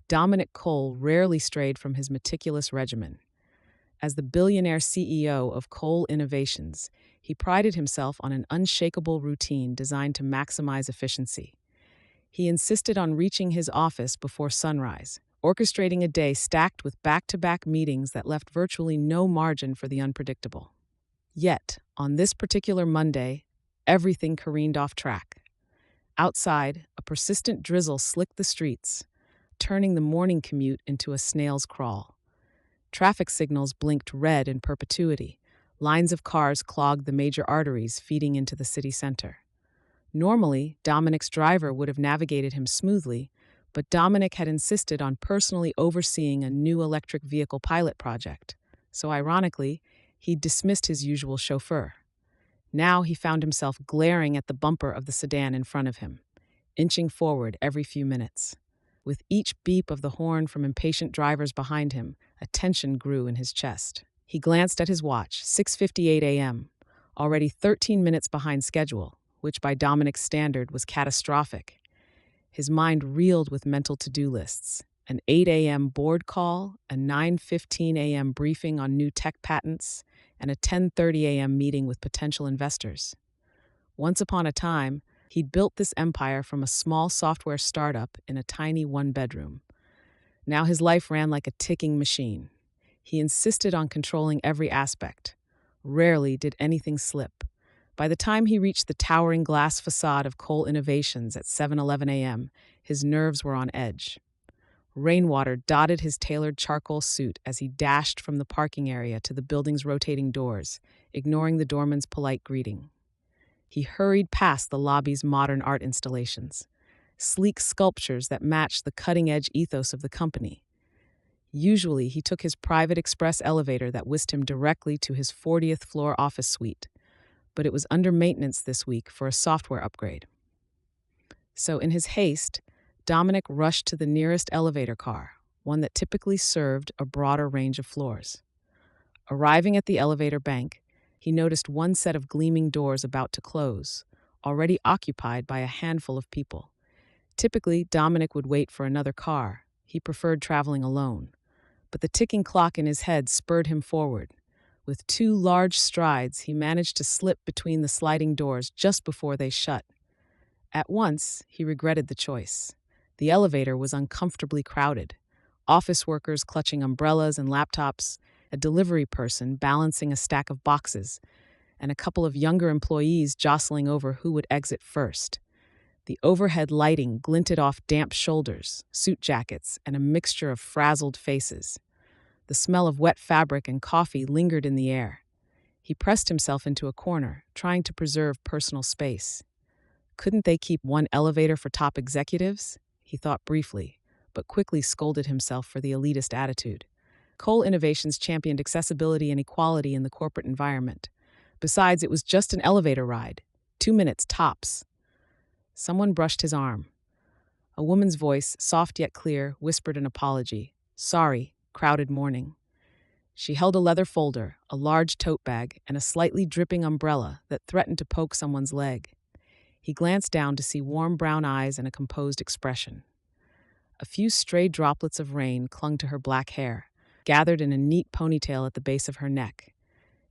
Dominic Cole rarely strayed from his meticulous regimen. As the billionaire CEO of Cole Innovations, he prided himself on an unshakable routine designed to maximize efficiency. He insisted on reaching his office before sunrise, orchestrating a day stacked with back-to-back meetings that left virtually no margin for the unpredictable. Yet, on this particular Monday, everything careened off track. Outside, a persistent drizzle slicked the streets, turning the morning commute into a snail's crawl. Traffic signals blinked red in perpetuity. Lines of cars clogged the major arteries feeding into the city center. Normally, Dominic's driver would have navigated him smoothly, but Dominic had insisted on personally overseeing a new electric vehicle pilot project. So ironically, he'd dismissed his usual chauffeur. Now he found himself glaring at the bumper of the sedan in front of him, inching forward every few minutes. With each beep of the horn from impatient drivers behind him, a tension grew in his chest. He glanced at his watch, 6:58 a.m., already 13 minutes behind schedule, which by Dominic's standard was catastrophic. His mind reeled with mental to-do lists: an 8 a.m. board call, a 9:15 a.m. briefing on new tech patents, and a 10:30 a.m. meeting with potential investors. Once upon a time, he'd built this empire from a small software startup in a tiny one-bedroom. Now his life ran like a ticking machine. He insisted on controlling every aspect. Rarely did anything slip. By the time he reached the towering glass facade of Cole Innovations at 7:11 a.m., his nerves were on edge. Rainwater dotted his tailored charcoal suit as he dashed from the parking area to the building's rotating doors, ignoring the doorman's polite greeting. He hurried past the lobby's modern art installations, sleek sculptures that matched the cutting-edge ethos of the company. Usually, he took his private express elevator that whisked him directly to his 40th floor office suite, but it was under maintenance this week for a software upgrade. So in his haste, Dominic rushed to the nearest elevator car, one that typically served a broader range of floors. Arriving at the elevator bank, he noticed one set of gleaming doors about to close, already occupied by a handful of people. Typically, Dominic would wait for another car. He preferred traveling alone. But the ticking clock in his head spurred him forward. With 2 large strides, he managed to slip between the sliding doors just before they shut. At once, he regretted the choice. The elevator was uncomfortably crowded. Office workers clutching umbrellas and laptops, a delivery person balancing a stack of boxes, and a couple of younger employees jostling over who would exit first. The overhead lighting glinted off damp shoulders, suit jackets, and a mixture of frazzled faces. The smell of wet fabric and coffee lingered in the air. He pressed himself into a corner, trying to preserve personal space. Couldn't they keep one elevator for top executives? He thought briefly, but quickly scolded himself for the elitist attitude. Cole Innovations championed accessibility and equality in the corporate environment. Besides, it was just an elevator ride, 2 minutes tops. Someone brushed his arm. A woman's voice, soft yet clear, whispered an apology. "Sorry, crowded morning." She held a leather folder, a large tote bag, and a slightly dripping umbrella that threatened to poke someone's leg. He glanced down to see warm brown eyes and a composed expression. A few stray droplets of rain clung to her black hair, gathered in a neat ponytail at the base of her neck.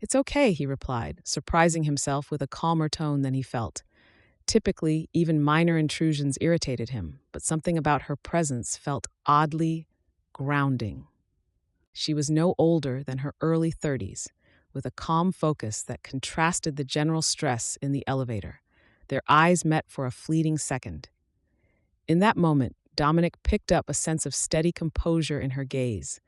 "It's okay," he replied, surprising himself with a calmer tone than he felt. Typically, even minor intrusions irritated him, but something about her presence felt oddly grounding. She was no older than her early 30s, with a calm focus that contrasted the general stress in the elevator. Their eyes met for a fleeting second. In that moment, Dominic picked up a sense of steady composure in her gaze,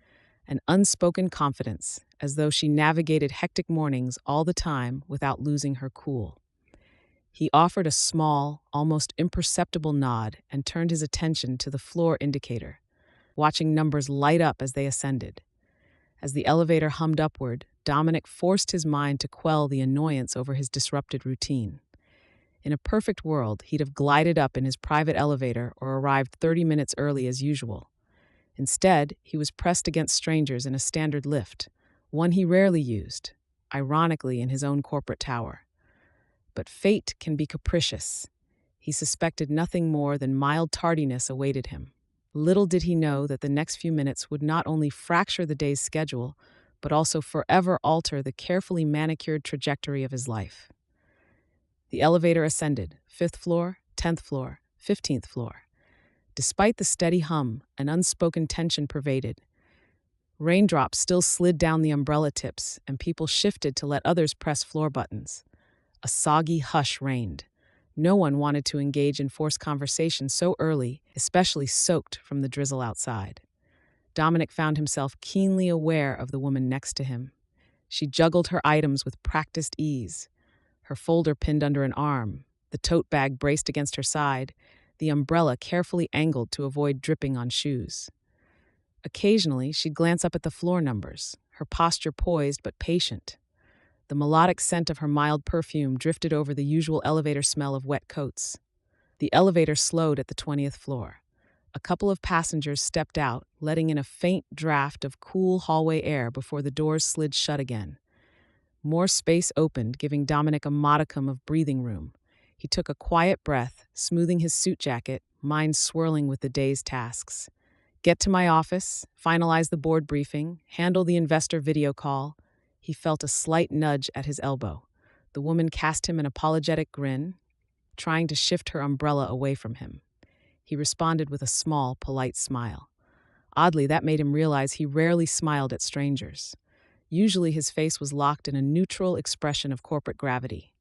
an unspoken confidence, as though she navigated hectic mornings all the time without losing her cool. He offered a small, almost imperceptible nod and turned his attention to the floor indicator, watching numbers light up as they ascended. As the elevator hummed upward, Dominic forced his mind to quell the annoyance over his disrupted routine. In a perfect world, he'd have glided up in his private elevator or arrived 30 minutes early as usual. Instead, he was pressed against strangers in a standard lift, one he rarely used, ironically in his own corporate tower. But fate can be capricious. He suspected nothing more than mild tardiness awaited him. Little did he know that the next few minutes would not only fracture the day's schedule, but also forever alter the carefully manicured trajectory of his life. The elevator ascended, 5th floor, 10th floor, 15th floor. Despite the steady hum, an unspoken tension pervaded. Raindrops still slid down the umbrella tips, and people shifted to let others press floor buttons. A soggy hush reigned. No one wanted to engage in forced conversation so early, especially soaked from the drizzle outside. Dominic found himself keenly aware of the woman next to him. She juggled her items with practiced ease, her folder pinned under an arm, the tote bag braced against her side, the umbrella carefully angled to avoid dripping on shoes. Occasionally, she'd glance up at the floor numbers, her posture poised but patient. The melodic scent of her mild perfume drifted over the usual elevator smell of wet coats. The elevator slowed at the 20th floor. A couple of passengers stepped out, letting in a faint draft of cool hallway air before the doors slid shut again. More space opened, giving Dominic a modicum of breathing room. He took a quiet breath, smoothing his suit jacket, mind swirling with the day's tasks. Get to my office, finalize the board briefing, handle the investor video call. He felt a slight nudge at his elbow. The woman cast him an apologetic grin, trying to shift her umbrella away from him. He responded with a small, polite smile. Oddly, that made him realize he rarely smiled at strangers. Usually his face was locked in a neutral expression of corporate gravity.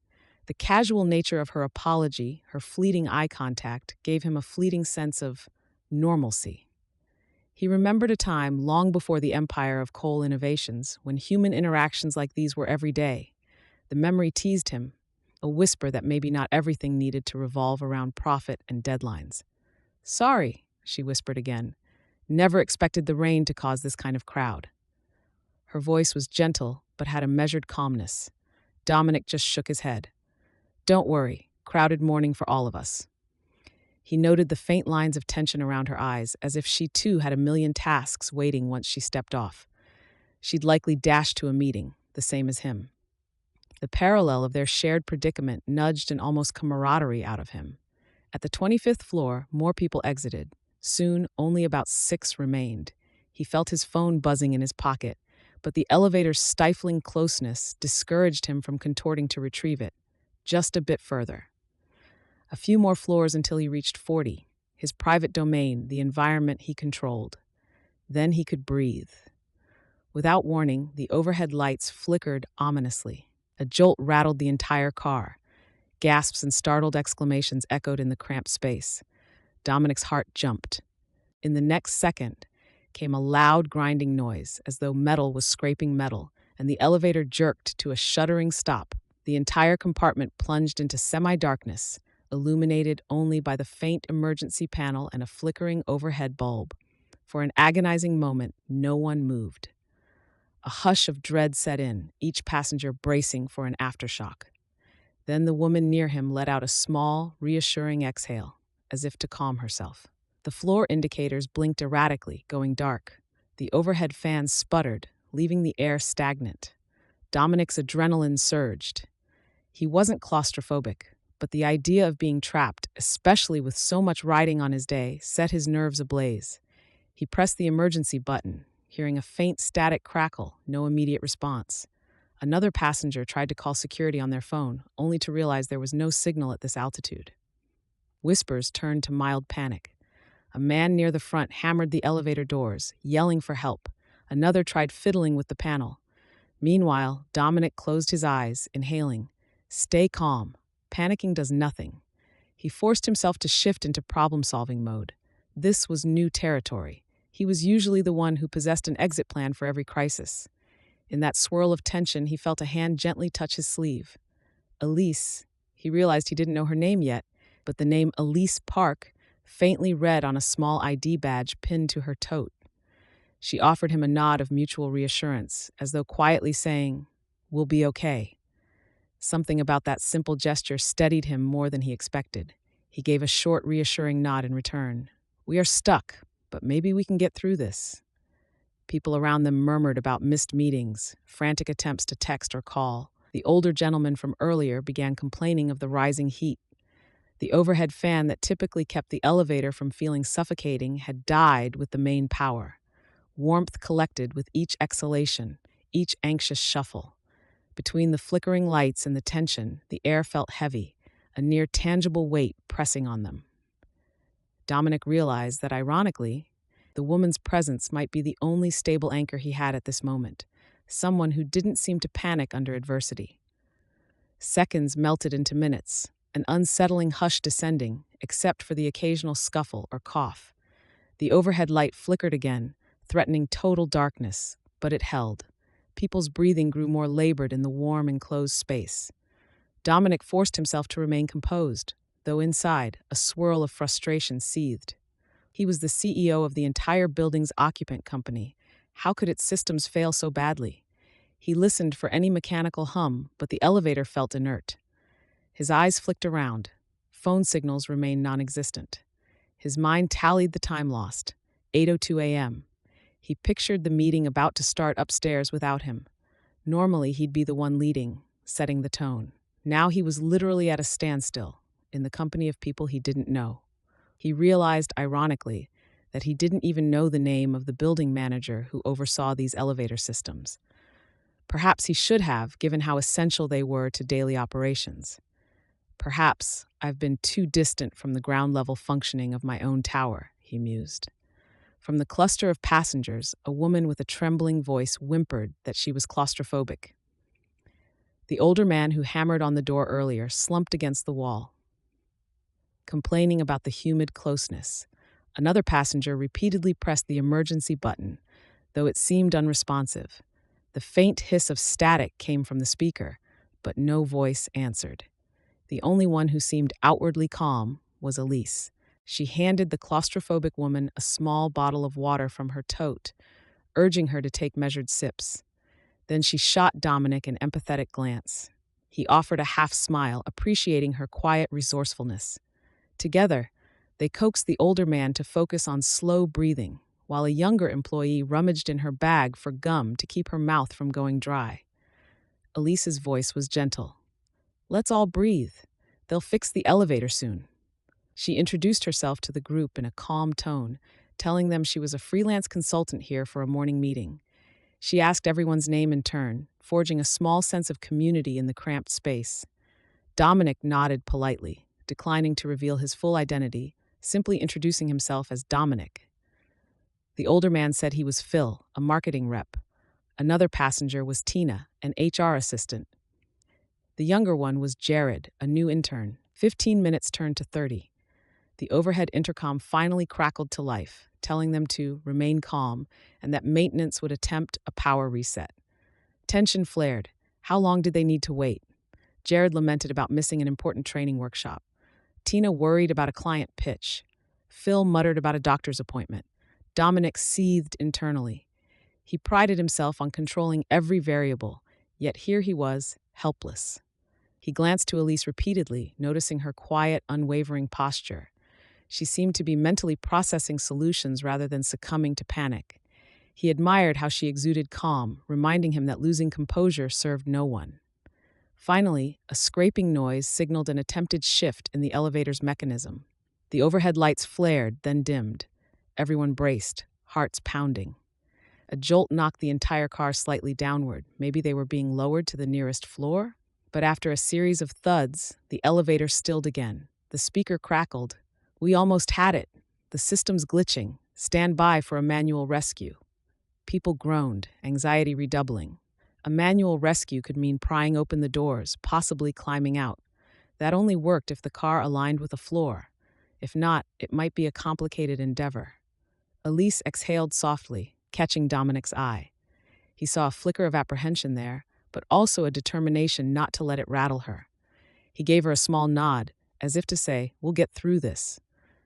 The casual nature of her apology, her fleeting eye contact, gave him a fleeting sense of normalcy. He remembered a time long before the empire of Cole Innovations when human interactions like these were every day. The memory teased him, a whisper that maybe not everything needed to revolve around profit and deadlines. "Sorry," she whispered again. "Never expected the rain to cause this kind of crowd." Her voice was gentle, but had a measured calmness. Dominic just shook his head. "Don't worry, crowded morning for all of us." He noted the faint lines of tension around her eyes, as if she too had a million tasks waiting once she stepped off. She'd likely dash to a meeting, the same as him. The parallel of their shared predicament nudged an almost camaraderie out of him. At the 25th floor, more people exited. Soon, only about 6 remained. He felt his phone buzzing in his pocket, but the elevator's stifling closeness discouraged him from contorting to retrieve it. Just a bit further. A few more floors until he reached 40, his private domain, the environment he controlled. Then he could breathe. Without warning, the overhead lights flickered ominously. A jolt rattled the entire car. Gasps and startled exclamations echoed in the cramped space. Dominic's heart jumped. In the next second came a loud grinding noise, as though metal was scraping metal, and the elevator jerked to a shuddering stop. The entire compartment plunged into semi-darkness, illuminated only by the faint emergency panel and a flickering overhead bulb. For an agonizing moment, no one moved. A hush of dread set in, each passenger bracing for an aftershock. Then the woman near him let out a small, reassuring exhale, as if to calm herself. The floor indicators blinked erratically, going dark. The overhead fans sputtered, leaving the air stagnant. Dominic's adrenaline surged. He wasn't claustrophobic, but the idea of being trapped, especially with so much riding on his day, set his nerves ablaze. He pressed the emergency button, hearing a faint static crackle, no immediate response. Another passenger tried to call security on their phone, only to realize there was no signal at this altitude. Whispers turned to mild panic. A man near the front hammered the elevator doors, yelling for help. Another tried fiddling with the panel. Meanwhile, Dominic closed his eyes, inhaling. Stay calm. Panicking does nothing. He forced himself to shift into problem-solving mode. This was new territory. He was usually the one who possessed an exit plan for every crisis. In that swirl of tension, he felt a hand gently touch his sleeve. Elise. He realized he didn't know her name yet, but the name Elise Park faintly read on a small ID badge pinned to her tote. She offered him a nod of mutual reassurance, as though quietly saying, "We'll be okay." Something about that simple gesture steadied him more than he expected. He gave a short, reassuring nod in return. "We are stuck, but maybe we can get through this." People around them murmured about missed meetings, frantic attempts to text or call. The older gentleman from earlier began complaining of the rising heat. The overhead fan that typically kept the elevator from feeling suffocating had died with the main power. Warmth collected with each exhalation, each anxious shuffle. Between the flickering lights and the tension, the air felt heavy, a near tangible weight pressing on them. Dominic realized that, ironically, the woman's presence might be the only stable anchor he had at this moment, someone who didn't seem to panic under adversity. Seconds melted into minutes, an unsettling hush descending, except for the occasional scuffle or cough. The overhead light flickered again, threatening total darkness, but it held. People's breathing grew more labored in the warm, enclosed space. Dominic forced himself to remain composed, though inside, a swirl of frustration seethed. He was the CEO of the entire building's occupant company. How could its systems fail so badly? He listened for any mechanical hum, but the elevator felt inert. His eyes flicked around. Phone signals remained non-existent. His mind tallied the time lost, 8:02 a.m. He pictured the meeting about to start upstairs without him. Normally, he'd be the one leading, setting the tone. Now he was literally at a standstill, in the company of people he didn't know. He realized, ironically, that he didn't even know the name of the building manager who oversaw these elevator systems. Perhaps he should have, given how essential they were to daily operations. Perhaps I've been too distant from the ground-level functioning of my own tower, he mused. From the cluster of passengers, a woman with a trembling voice whimpered that she was claustrophobic. The older man who hammered on the door earlier slumped against the wall, complaining about the humid closeness. Another passenger repeatedly pressed the emergency button, though it seemed unresponsive. The faint hiss of static came from the speaker, but no voice answered. The only one who seemed outwardly calm was Elise. She handed the claustrophobic woman a small bottle of water from her tote, urging her to take measured sips. Then she shot Dominic an empathetic glance. He offered a half smile, appreciating her quiet resourcefulness. Together, they coaxed the older man to focus on slow breathing, while a younger employee rummaged in her bag for gum to keep her mouth from going dry. Elise's voice was gentle. "Let's all breathe. They'll fix the elevator soon." She introduced herself to the group in a calm tone, telling them she was a freelance consultant here for a morning meeting. She asked everyone's name in turn, forging a small sense of community in the cramped space. Dominic nodded politely, declining to reveal his full identity, simply introducing himself as Dominic. The older man said he was Phil, a marketing rep. Another passenger was Tina, an HR assistant. The younger one was Jared, a new intern. 15 minutes turned to 30. The overhead intercom finally crackled to life, telling them to remain calm and that maintenance would attempt a power reset. Tension flared. How long did they need to wait? Jared lamented about missing an important training workshop. Tina worried about a client pitch. Phil muttered about a doctor's appointment. Dominic seethed internally. He prided himself on controlling every variable, yet here he was, helpless. He glanced to Elise repeatedly, noticing her quiet, unwavering posture. She seemed to be mentally processing solutions rather than succumbing to panic. He admired how she exuded calm, reminding him that losing composure served no one. Finally, a scraping noise signaled an attempted shift in the elevator's mechanism. The overhead lights flared, then dimmed. Everyone braced, hearts pounding. A jolt knocked the entire car slightly downward. Maybe they were being lowered to the nearest floor? But after a series of thuds, the elevator stilled again. The speaker crackled. "We almost had it. The system's glitching. Stand by for a manual rescue." People groaned, anxiety redoubling. A manual rescue could mean prying open the doors, possibly climbing out. That only worked if the car aligned with the floor. If not, it might be a complicated endeavor. Elise exhaled softly, catching Dominic's eye. He saw a flicker of apprehension there, but also a determination not to let it rattle her. He gave her a small nod, as if to say, "We'll get through this."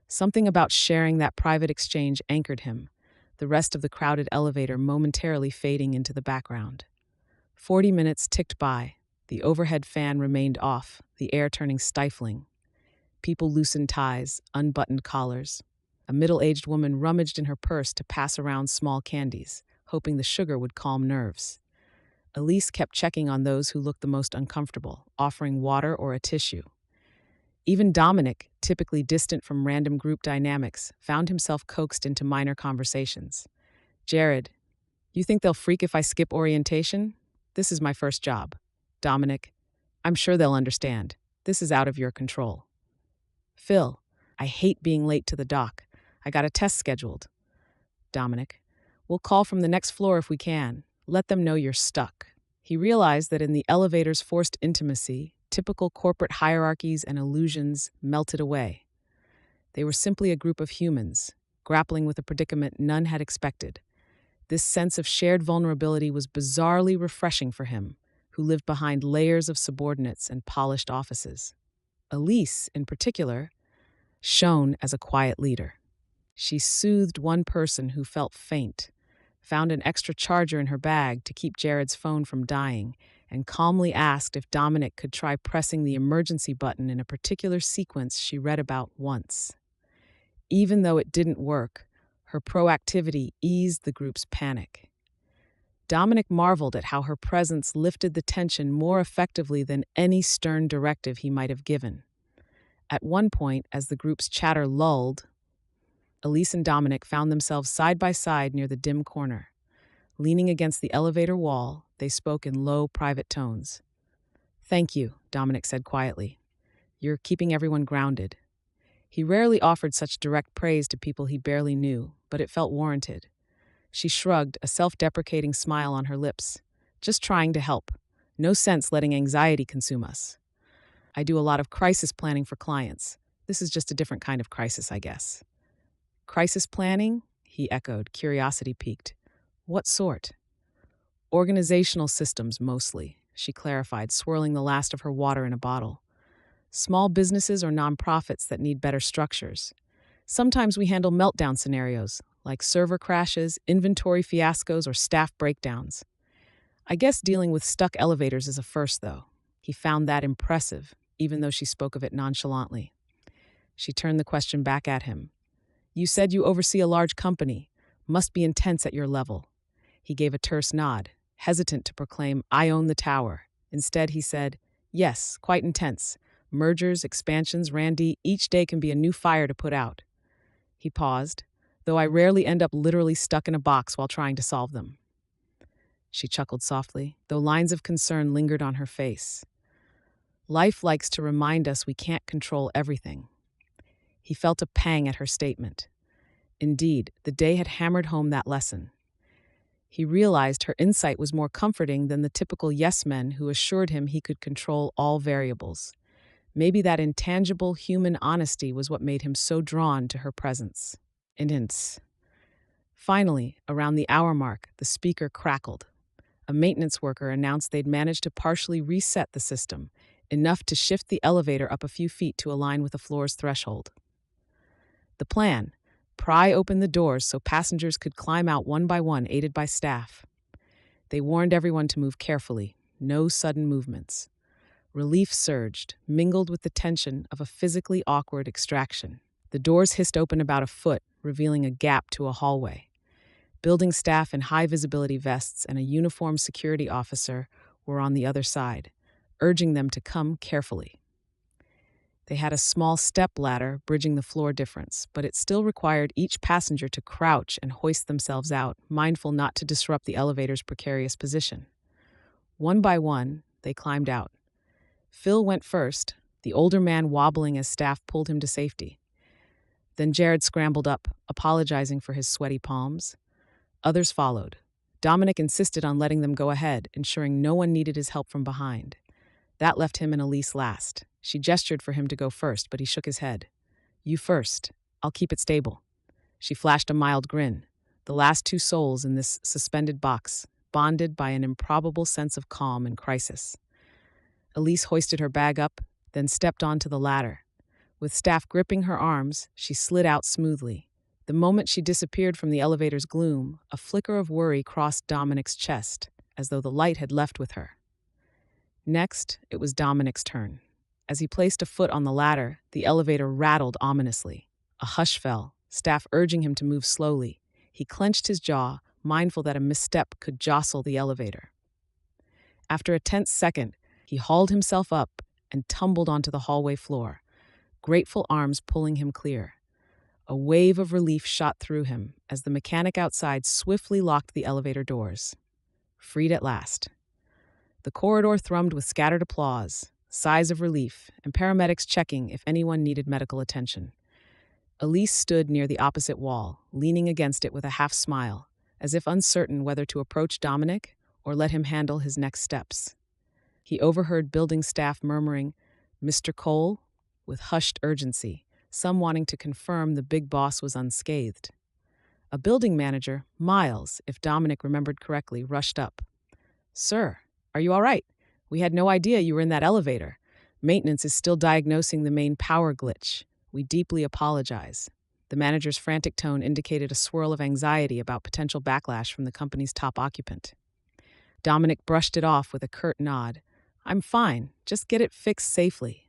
Something about sharing that private exchange anchored him, the rest of the crowded elevator momentarily fading into the background. 40 minutes ticked by. The overhead fan remained off, the air turning stifling. People loosened ties, unbuttoned collars. A middle-aged woman rummaged in her purse to pass around small candies, hoping the sugar would calm nerves. Elise kept checking on those who looked the most uncomfortable, offering water or a tissue. Even Dominic, typically distant from random group dynamics, found himself coaxed into minor conversations. Jared, you think they'll freak if I skip orientation? This is my first job. Dominic, I'm sure they'll understand. This is out of your control. Phil, I hate being late to the dock. I got a test scheduled. Dominic, we'll call from the next floor if we can. Let them know you're stuck. He realized that in the elevator's forced intimacy, typical corporate hierarchies and illusions melted away. They were simply a group of humans, grappling with a predicament none had expected. This sense of shared vulnerability was bizarrely refreshing for him, who lived behind layers of subordinates and polished offices. Elise, in particular, shone as a quiet leader. She soothed one person who felt faint, found an extra charger in her bag to keep Jared's phone from dying, and calmly asked if Dominic could try pressing the emergency button in a particular sequence she read about once. Even though it didn't work, her proactivity eased the group's panic. Dominic marveled at how her presence lifted the tension more effectively than any stern directive he might have given. At one point, as the group's chatter lulled, Elise and Dominic found themselves side by side near the dim corner. Leaning against the elevator wall, they spoke in low, private tones. "Thank you," Dominic said quietly. "You're keeping everyone grounded." He rarely offered such direct praise to people he barely knew, but it felt warranted. She shrugged, a self-deprecating smile on her lips. "Just trying to help. No sense letting anxiety consume us. I do a lot of crisis planning for clients. This is just a different kind of crisis, I guess." "Crisis planning?" he echoed, curiosity piqued. "What sort?" "Organizational systems, mostly," she clarified, swirling the last of her water in a bottle. "Small businesses or nonprofits that need better structures. Sometimes we handle meltdown scenarios, like server crashes, inventory fiascos, or staff breakdowns. I guess dealing with stuck elevators is a first, though." He found that impressive, even though she spoke of it nonchalantly. She turned the question back at him. "You said you oversee a large company. Must be intense at your level." He gave a terse nod, hesitant to proclaim, "I own the tower." Instead, he said, "Yes, quite intense. Mergers, expansions, Randy, each day can be a new fire to put out." He paused, "Though I rarely end up literally stuck in a box while trying to solve them." She chuckled softly, though lines of concern lingered on her face. "Life likes to remind us we can't control everything." He felt a pang at her statement. Indeed, the day had hammered home that lesson. He realized her insight was more comforting than the typical yes men who assured him he could control all variables. Maybe that intangible human honesty was what made him so drawn to her presence. Intense. Finally, around the hour mark, the speaker crackled. A maintenance worker announced they'd managed to partially reset the system, enough to shift the elevator up a few feet to align with the floor's threshold. The plan: pry open the doors so passengers could climb out one by one, aided by staff. They warned everyone to move carefully, no sudden movements. Relief surged, mingled with the tension of a physically awkward extraction. The doors hissed open about a foot, revealing a gap to a hallway. Building staff in high-visibility vests and a uniformed security officer were on the other side, urging them to come carefully. They had a small step ladder bridging the floor difference, but it still required each passenger to crouch and hoist themselves out, mindful not to disrupt the elevator's precarious position. One by one, they climbed out. Phil went first, the older man wobbling as staff pulled him to safety. Then Jared scrambled up, apologizing for his sweaty palms. Others followed. Dominic insisted on letting them go ahead, ensuring no one needed his help from behind. That left him and Elise last. She gestured for him to go first, but he shook his head. "You first. I'll keep it stable." She flashed a mild grin. The last two souls in this suspended box, bonded by an improbable sense of calm and crisis. Elise hoisted her bag up, then stepped onto the ladder. With staff gripping her arms, she slid out smoothly. The moment she disappeared from the elevator's gloom, a flicker of worry crossed Dominic's chest, as though the light had left with her. Next, it was Dominic's turn. As he placed a foot on the ladder, the elevator rattled ominously. A hush fell, staff urging him to move slowly. He clenched his jaw, mindful that a misstep could jostle the elevator. After a tense second, he hauled himself up and tumbled onto the hallway floor. grateful arms pulling him clear. A wave of relief shot through him as the mechanic outside swiftly locked the elevator doors. Freed at last. The corridor thrummed with scattered applause, sighs of relief, and paramedics checking if anyone needed medical attention. Elise stood near the opposite wall, leaning against it with a half smile, as if uncertain whether to approach Dominic or let him handle his next steps. He overheard building staff murmuring, "Mr. Cole," with hushed urgency, some wanting to confirm the big boss was unscathed. A building manager, Miles, if Dominic remembered correctly, rushed up. "Sir, are you all right? We had no idea you were in that elevator. Maintenance is still diagnosing the main power glitch. We deeply apologize." The manager's frantic tone indicated a swirl of anxiety about potential backlash from the company's top occupant. Dominic brushed it off with a curt nod. "I'm fine. Just get it fixed safely."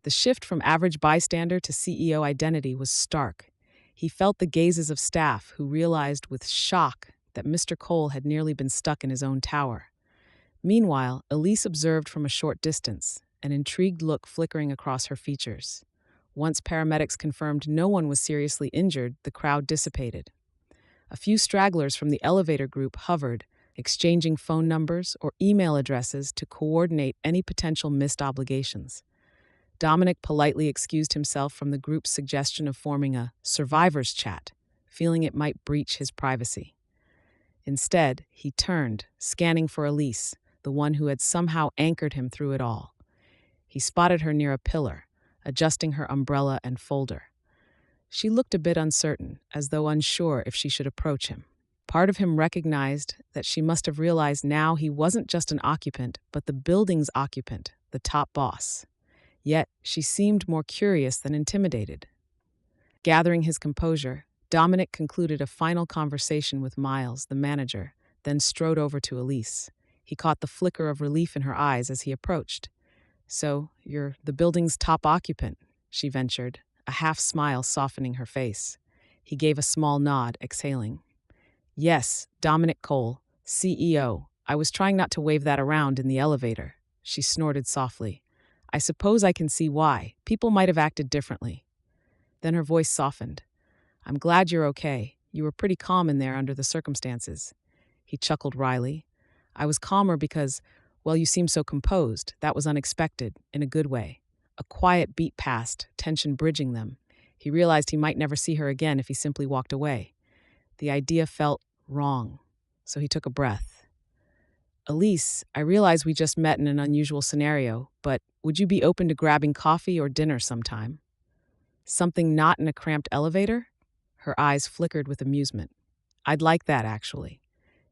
The shift from average bystander to CEO identity was stark. He felt the gazes of staff who realized with shock that Mr. Cole had nearly been stuck in his own tower. Meanwhile, Elise observed from a short distance, an intrigued look flickering across her features. Once paramedics confirmed no one was seriously injured, the crowd dissipated. A few stragglers from the elevator group hovered, exchanging phone numbers or email addresses to coordinate any potential missed obligations. Dominic politely excused himself from the group's suggestion of forming a survivors chat, feeling it might breach his privacy. Instead, he turned, scanning for Elise, the one who had somehow anchored him through it all. He spotted her near a pillar, adjusting her umbrella and folder. She looked a bit uncertain, as though unsure if she should approach him. Part of him recognized that she must have realized now he wasn't just an occupant, but the building's occupant, the top boss. Yet, she seemed more curious than intimidated. Gathering his composure, Dominic concluded a final conversation with Miles, the manager, then strode over to Elise. He caught the flicker of relief in her eyes as he approached. "So, you're the building's top occupant," she ventured, a half smile softening her face. He gave a small nod, exhaling. "Yes, Dominic Cole, CEO. I was trying not to wave that around in the elevator." She snorted softly. "I suppose I can see why. People might have acted differently." Then her voice softened. "I'm glad you're okay. You were pretty calm in there under the circumstances." He chuckled wryly. "I was calmer because, well, you seem so composed. That was unexpected, in a good way." A quiet beat passed, tension bridging them. He realized he might never see her again if he simply walked away. The idea felt wrong, so he took a breath. "Elise, I realize we just met in an unusual scenario, but would you be open to grabbing coffee or dinner sometime?" "Something not in a cramped elevator?" Her eyes flickered with amusement. "I'd like that, actually."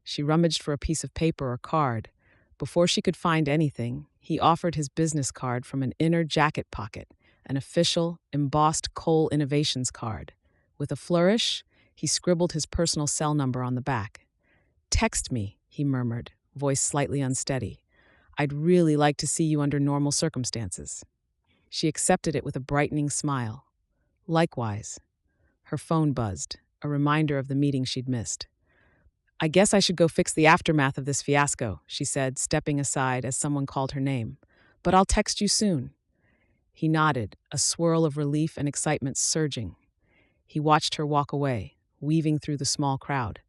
She rummaged for a piece of paper or card. Before she could find anything, he offered his business card from an inner jacket pocket, an official, embossed Cole Innovations card. With a flourish, he scribbled his personal cell number on the back. "Text me," he murmured, voice slightly unsteady. "I'd really like to see you under normal circumstances." She accepted it with a brightening smile. "Likewise." Her phone buzzed, a reminder of the meeting she'd missed. "I guess I should go fix the aftermath of this fiasco," she said, stepping aside as someone called her name. "But I'll text you soon." He nodded, a swirl of relief and excitement surging. He watched her walk away, weaving through the small crowd.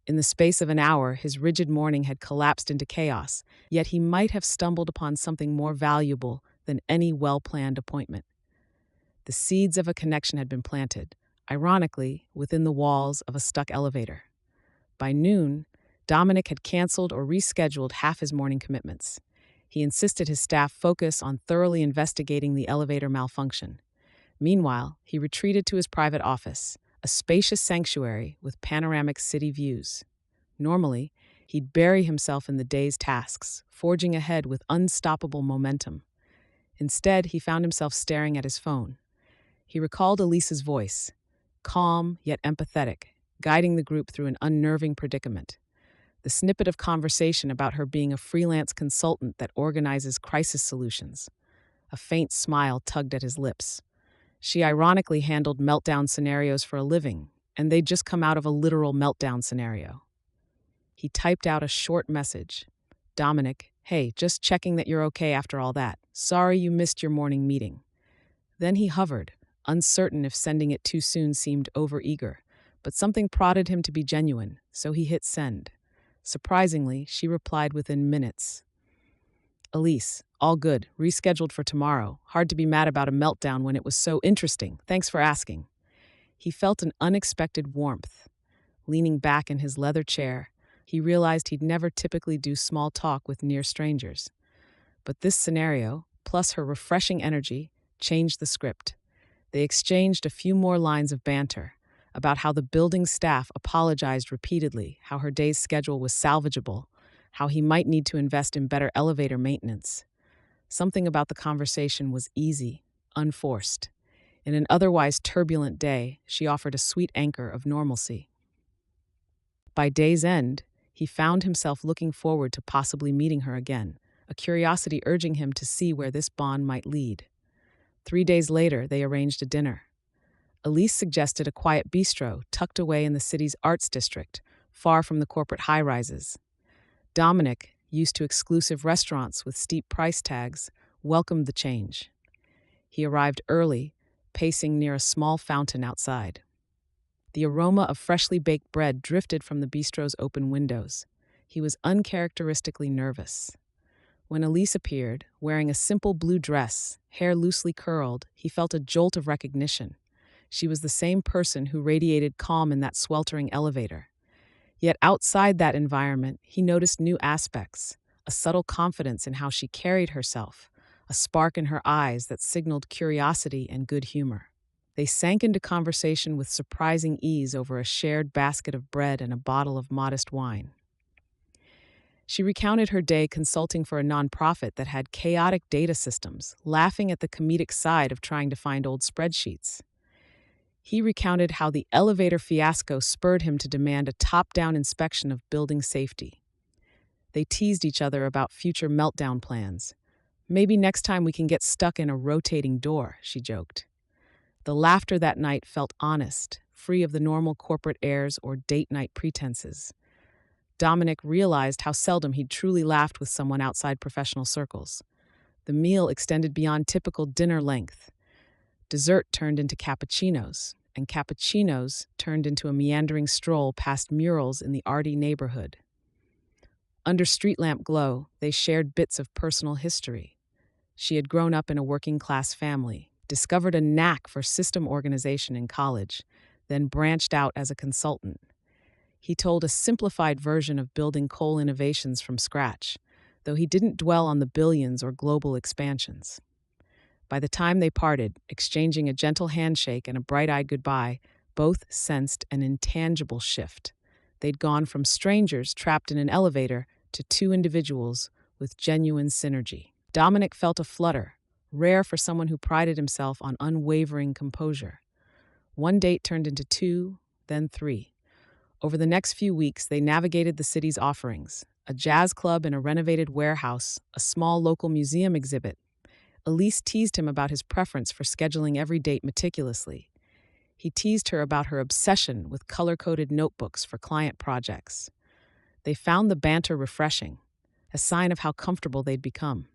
In the space of an hour, his rigid morning had collapsed into chaos, yet he might have stumbled upon something more valuable than any well-planned appointment. The seeds of a connection had been planted, ironically, within the walls of a stuck elevator. By noon, Dominic had canceled or rescheduled half his morning commitments. He insisted his staff focus on thoroughly investigating the elevator malfunction. Meanwhile, he retreated to his private office, a spacious sanctuary with panoramic city views. Normally, he'd bury himself in the day's tasks, forging ahead with unstoppable momentum. Instead, he found himself staring at his phone. He recalled Elise's voice, calm yet empathetic, guiding the group through an unnerving predicament. The snippet of conversation about her being a freelance consultant that organizes crisis solutions. A faint smile tugged at his lips. She ironically handled meltdown scenarios for a living, and they'd just come out of a literal meltdown scenario. He typed out a short message. "Dominic, hey, just checking that you're okay after all that. Sorry you missed your morning meeting." Then he hovered, uncertain if sending it too soon seemed overeager, but something prodded him to be genuine, so he hit send. Surprisingly, she replied within minutes. Elise, all good, rescheduled for tomorrow. Hard to be mad about a meltdown when it was so interesting. Thanks for asking. He felt an unexpected warmth. Leaning back in his leather chair, he realized he'd never typically do small talk with near strangers. But this scenario, plus her refreshing energy, changed the script. They exchanged a few more lines of banter about how the building staff apologized repeatedly, how her day's schedule was salvageable, how he might need to invest in better elevator maintenance. Something about the conversation was easy, unforced. In an otherwise turbulent day, she offered a sweet anchor of normalcy. By day's end, he found himself looking forward to possibly meeting her again, a curiosity urging him to see where this bond might lead. 3 days later, they arranged a dinner. Elise suggested a quiet bistro tucked away in the city's arts district, far from the corporate high-rises. Dominic, used to exclusive restaurants with steep price tags, welcomed the change. He arrived early, pacing near a small fountain outside. The aroma of freshly baked bread drifted from the bistro's open windows. He was uncharacteristically nervous. When Elise appeared, wearing a simple blue dress, hair loosely curled, he felt a jolt of recognition. She was the same person who radiated calm in that sweltering elevator. Yet outside that environment, he noticed new aspects, a subtle confidence in how she carried herself, a spark in her eyes that signaled curiosity and good humor. They sank into conversation with surprising ease over a shared basket of bread and a bottle of modest wine. She recounted her day consulting for a nonprofit that had chaotic data systems, laughing at the comedic side of trying to find old spreadsheets. He recounted how the elevator fiasco spurred him to demand a top-down inspection of building safety. They teased each other about future meltdown plans. Maybe next time we can get stuck in a rotating door, she joked. The laughter that night felt honest, free of the normal corporate airs or date night pretenses. Dominic realized how seldom he'd truly laughed with someone outside professional circles. The meal extended beyond typical dinner length. Dessert turned into cappuccinos, and cappuccinos turned into a meandering stroll past murals in the arty neighborhood. Under street lamp glow, they shared bits of personal history. She had grown up in a working-class family, discovered a knack for system organization in college, then branched out as a consultant. He told a simplified version of building Cole innovations from scratch, though he didn't dwell on the billions or global expansions. By the time they parted, exchanging a gentle handshake and a bright-eyed goodbye, both sensed an intangible shift. They'd gone from strangers trapped in an elevator to two individuals with genuine synergy. Dominic felt a flutter, rare for someone who prided himself on unwavering composure. One date turned into 2, then 3. Over the next few weeks, they navigated the city's offerings, a jazz club in a renovated warehouse, a small local museum exhibit. Elise teased him about his preference for scheduling every date meticulously. He teased her about her obsession with color-coded notebooks for client projects. They found the banter refreshing, a sign of how comfortable they'd become.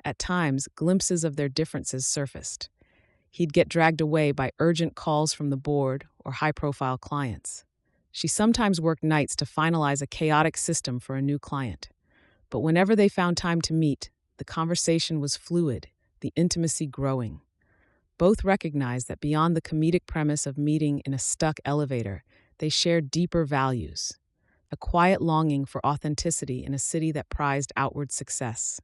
At times, glimpses of their differences surfaced. He'd get dragged away by urgent calls from the board or high-profile clients. She sometimes worked nights to finalize a chaotic system for a new client. But whenever they found time to meet, the conversation was fluid, the intimacy growing. Both recognized that beyond the comedic premise of meeting in a stuck elevator, they shared deeper values, a quiet longing for authenticity in a city that prized outward success.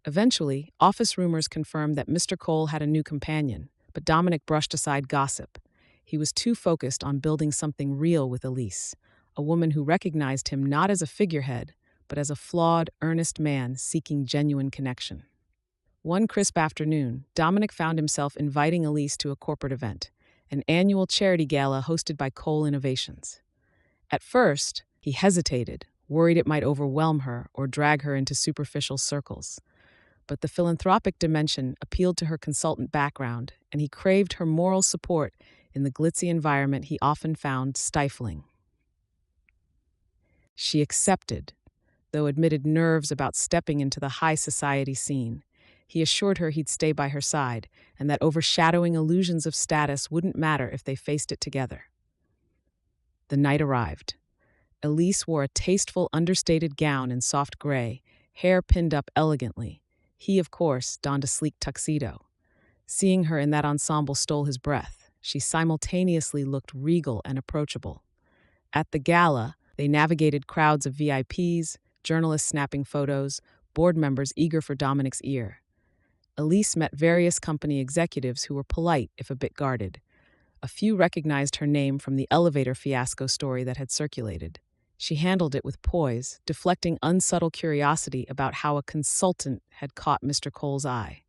Eventually, office rumors confirmed that Mr. Cole had a new companion, but Dominic brushed aside gossip. He was too focused on building something real with Elise, a woman who recognized him not as a figurehead, but as a flawed, earnest man seeking genuine connection. One crisp afternoon, Dominic found himself inviting Elise to a corporate event, an annual charity gala hosted by Cole Innovations. At first, he hesitated, worried it might overwhelm her or drag her into superficial circles. But the philanthropic dimension appealed to her consultant background, and he craved her moral support in the glitzy environment he often found stifling. She accepted, though admitted nerves about stepping into the high society scene. He assured her he'd stay by her side, and that overshadowing illusions of status wouldn't matter if they faced it together. The night arrived. Elise wore a tasteful, understated gown in soft gray, hair pinned up elegantly. He, of course, donned a sleek tuxedo. Seeing her in that ensemble stole his breath. She simultaneously looked regal and approachable. At the gala, they navigated crowds of VIPs, journalists snapping photos, board members eager for Dominic's ear. Elise met various company executives who were polite, if a bit guarded. A few recognized her name from the elevator fiasco story that had circulated. She handled it with poise, deflecting unsubtle curiosity about how a consultant had caught Mr. Cole's eye.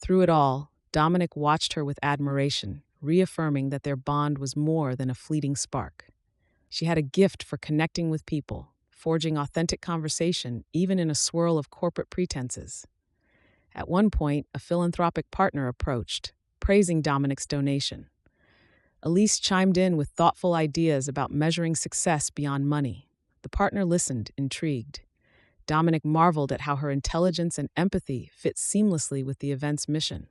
Through it all, Dominic watched her with admiration, reaffirming that their bond was more than a fleeting spark. She had a gift for connecting with people, forging authentic conversation even in a swirl of corporate pretenses. At one point, a philanthropic partner approached, praising Dominic's donation. Elise chimed in with thoughtful ideas about measuring success beyond money. The partner listened, intrigued. Dominic marveled at how her intelligence and empathy fit seamlessly with the event's mission.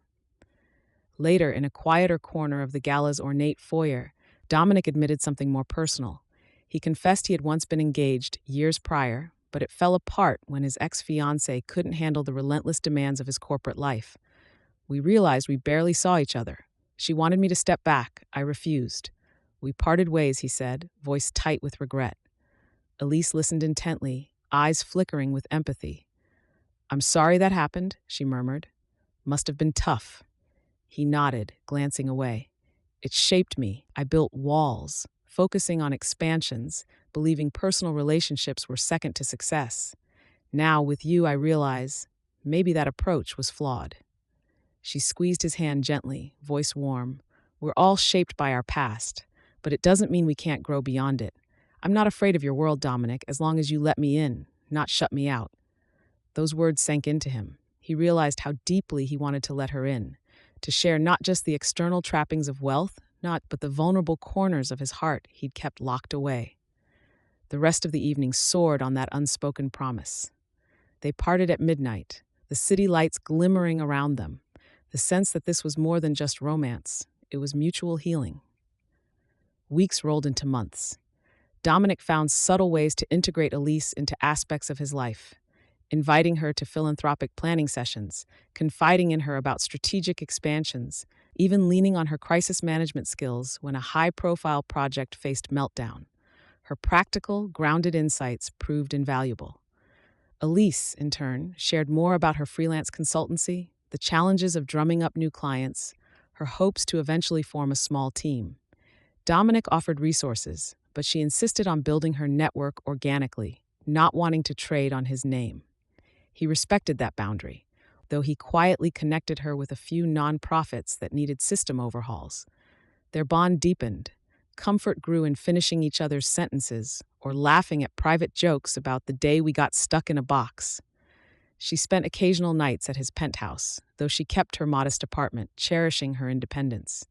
Later, in a quieter corner of the gala's ornate foyer, Dominic admitted something more personal. He confessed he had once been engaged years prior, but it fell apart when his ex-fiancée couldn't handle the relentless demands of his corporate life. We realized we barely saw each other. She wanted me to step back. I refused. We parted ways, he said, voice tight with regret. Elise listened intently, eyes flickering with empathy. "I'm sorry that happened," she murmured. "Must have been tough." He nodded, glancing away. "It shaped me. I built walls, focusing on expansions, believing personal relationships were second to success. Now, with you, I realize maybe that approach was flawed." She squeezed his hand gently, voice warm. "We're all shaped by our past, but it doesn't mean we can't grow beyond it. I'm not afraid of your world, Dominic, as long as you let me in, not shut me out." Those words sank into him. He realized how deeply he wanted to let her in, to share not just the external trappings of wealth, but the vulnerable corners of his heart he'd kept locked away. The rest of the evening soared on that unspoken promise. They parted at midnight, the city lights glimmering around them, the sense that this was more than just romance, it was mutual healing. Weeks rolled into months. Dominic found subtle ways to integrate Elise into aspects of his life, inviting her to philanthropic planning sessions, confiding in her about strategic expansions, even leaning on her crisis management skills when a high-profile project faced meltdown. Her practical, grounded insights proved invaluable. Elise, in turn, shared more about her freelance consultancy, the challenges of drumming up new clients, her hopes to eventually form a small team. Dominic offered resources, but she insisted on building her network organically, not wanting to trade on his name. He respected that boundary, though he quietly connected her with a few nonprofits that needed system overhauls. Their bond deepened. Comfort grew in finishing each other's sentences or laughing at private jokes about the day we got stuck in a box. She spent occasional nights at his penthouse, though she kept her modest apartment, cherishing her independence.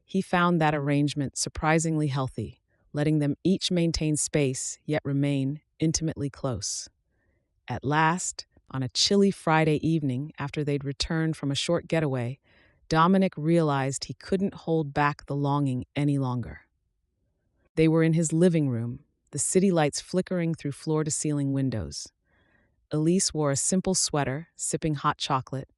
He found that arrangement surprisingly healthy, letting them each maintain space yet remain intimately close. At last, on a chilly Friday evening after they'd returned from a short getaway, Dominic realized he couldn't hold back the longing any longer. They were in his living room, the city lights flickering through floor-to-ceiling windows. Elise wore a simple sweater, sipping hot chocolate.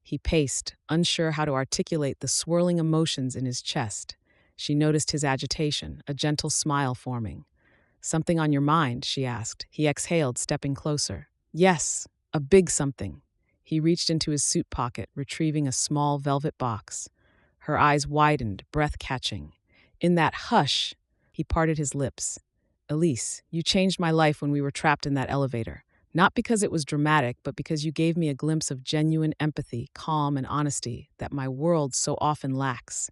He paced, unsure how to articulate the swirling emotions in his chest. She noticed his agitation, a gentle smile forming. "Something on your mind?" she asked. He exhaled, stepping closer. "Yes, a big something." He reached into his suit pocket, retrieving a small velvet box. Her eyes widened, breath-catching. In that hush, he parted his lips. "Elise, you changed my life when we were trapped in that elevator. Not because it was dramatic, but because you gave me a glimpse of genuine empathy, calm, and honesty that my world so often lacks.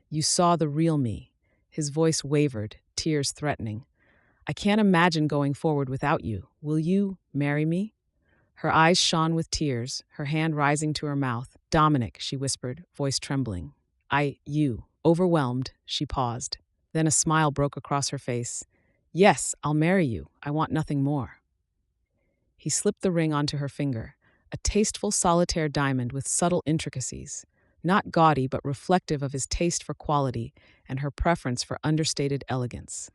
You saw the real me." His voice wavered, tears threatening. "I can't imagine going forward without you. Will you marry me?" Her eyes shone with tears, her hand rising to her mouth. "Dominic," she whispered, voice trembling. You." Overwhelmed, she paused. Then a smile broke across her face. "Yes, I'll marry you. I want nothing more." He slipped the ring onto her finger, a tasteful solitaire diamond with subtle intricacies, not gaudy but reflective of his taste for quality and her preference for understated elegance.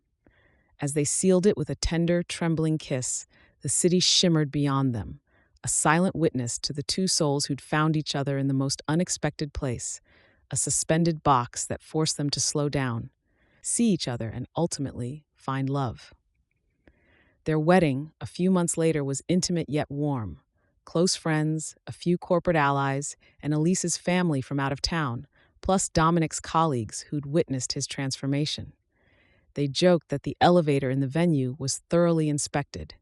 As they sealed it with a tender, trembling kiss, the city shimmered beyond them, a silent witness to the two souls who'd found each other in the most unexpected place, a suspended box that forced them to slow down, see each other, and ultimately find love. Their wedding, a few months later, was intimate yet warm. Close friends, a few corporate allies, and Elise's family from out of town, plus Dominic's colleagues who'd witnessed his transformation. They joked that the elevator in the venue was thoroughly inspected.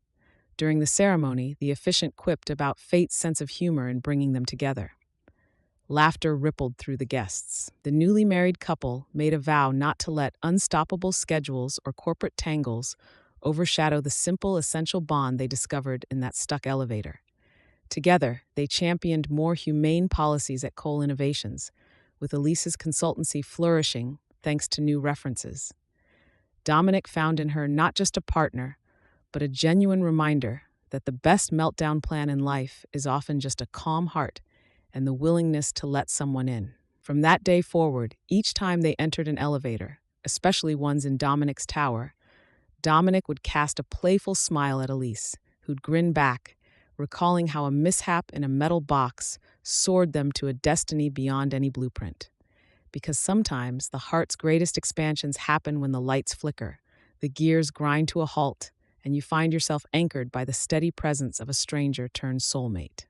During the ceremony, the officiant quipped about fate's sense of humor in bringing them together. Laughter rippled through the guests. The newly married couple made a vow not to let unstoppable schedules or corporate tangles overshadow the simple, essential bond they discovered in that stuck elevator. Together, they championed more humane policies at Cole Innovations, with Elise's consultancy flourishing thanks to new references. Dominic found in her not just a partner, but a genuine reminder that the best meltdown plan in life is often just a calm heart and the willingness to let someone in. From that day forward, each time they entered an elevator, especially ones in Dominic's tower, Dominic would cast a playful smile at Elise, who'd grin back, recalling how a mishap in a metal box soared them to a destiny beyond any blueprint. Because sometimes the heart's greatest expansions happen when the lights flicker, the gears grind to a halt, and you find yourself anchored by the steady presence of a stranger turned soulmate.